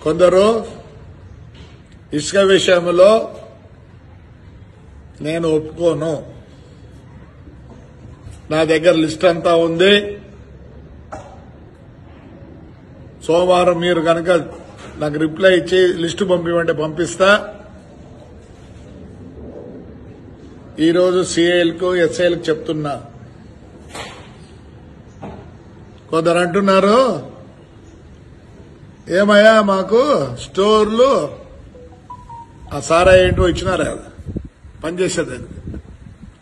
కొందరు ఇసుక విషయంలో నేను ఒప్పుకోను, నా దగ్గర లిస్ట్ అంతా ఉంది, సోమవారం మీరు కనుక నాకు రిప్లై ఇచ్చి లిస్టు పంపిమంటే పంపిస్తా. ఈరోజు సిఐలకు ఎస్ఐలకు చెప్తున్నా. కొందరు అంటున్నారు, ఏమయ్యా మాకు స్టోర్లు ఆ సారా ఏంటో ఇచ్చినారా పనిచేసేది,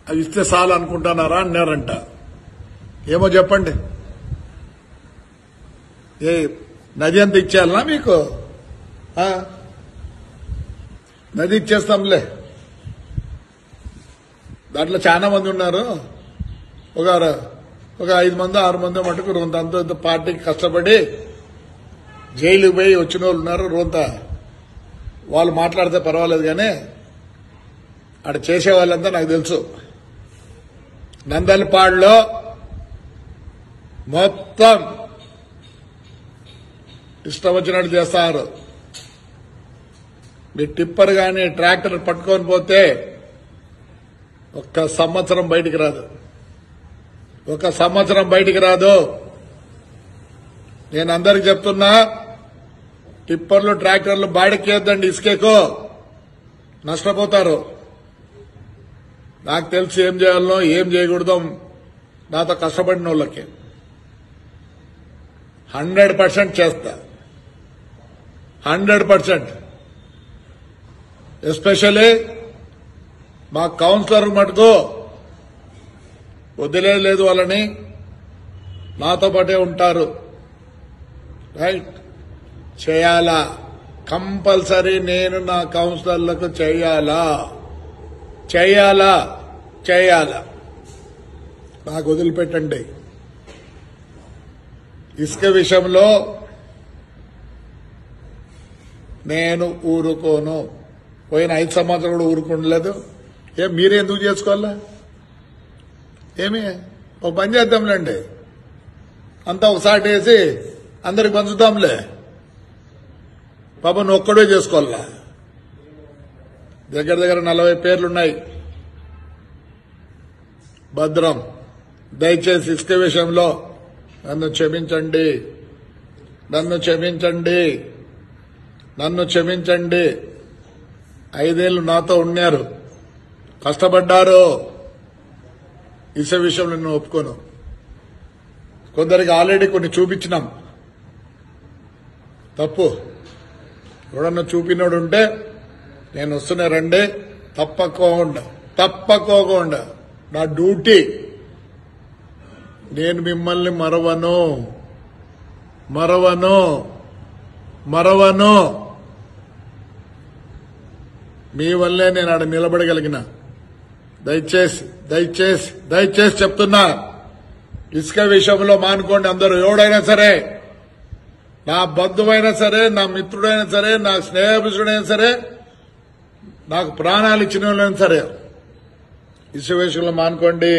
అవి ఇస్తే చాలు అనుకుంటున్నారా అన్నారంట. ఏమో చెప్పండి, ఏ నది అంత ఇచ్చేయాలనా మీకు? నది ఇచ్చేస్తాంలే. దాంట్లో చాలా మంది ఉన్నారు, ఒక 5 మంది 6 మంది మటుకు రొంత అంత పార్టీకి కష్టపడి జైలుకు పోయి వచ్చిన వాళ్ళు ఉన్నారు. రొంత వాళ్ళు మాట్లాడితే పర్వాలేదు, కానీ అక్కడ చేసే వాళ్ళంతా నాకు తెలుసు. నందలపాడులో మొత్తం ఇష్టం వచ్చినట్టు చేస్తారు. మీ టిప్పర్ గాని ట్రాక్టర్ పట్టుకొని పోతే 1 సంవత్సరం బయటికి రాదు, 1 సంవత్సరం బయటికి రాదు. నేను అందరికి చెప్తున్నా, టిప్పర్లు ట్రాక్టర్లు బాడికేద్దండి, ఇసుకేకో నష్టపోతారు. నాకు తెలిసి ఏం చేయాలనో ఏం చేయకూడదో నాతో కష్టపడిన వాళ్ళకి 100% చేస్తా, 100%. ఎస్పెషల్లీ మా కౌన్సిలర్ మటుకు వదిలేదు, వాళ్ళని నాతో పాటే ఉంటారు. రైట్, చేయాలా, కంపల్సరీ నేను నా కౌన్సిలర్లకు చేయాలా, నాకు వదిలిపెట్టండి. ఇసుక విషయంలో నేను ఊరుకోను. పోయిన 5 సంవత్సరాలు కూడా ఊరుకోలేదు. మీరే ఎందుకు చేసుకోవాలా? ఏమి ఒక పని చేద్దాంలేండి, అంతా ఒకసారి వేసి అందరికి పంచుతాంలే. పాప నువ్వు ఒక్కడే చేసుకోవాలా? దగ్గర 40 పేర్లున్నాయి. భద్రం, దయచేసి ఇసుక విషయంలో నన్ను క్షమించండి. 5 ఏళ్లు నాతో ఉన్నారు, కష్టపడ్డారు. ఇసుక విషయంలో నేను ఒప్పుకోను. కొందరికి ఆల్రెడీ కొన్ని చూపించినాం. తప్పు ఎవడన్నా చూపినోడు ఉంటే నేను వస్తున్నా, రండి, తప్పకోకుండా నా డ్యూటీ. నేను మిమ్మల్ని మరవను. మీ వల్లే నేను ఆడ నిలబడగలిగిన. దయచేసి చెప్తున్నా, ఇసుక విషయంలో మానుకోండి అందరూ. ఎవడైనా సరే, నా బంధువైనా సరే, నా మిత్రుడైనా సరే, నా స్నేహితుడైనా సరే, నాకు ప్రాణాలు ఇచ్చిన వాళ్ళైనా సరే, ఇసుక విషయంలో మానుకోండి.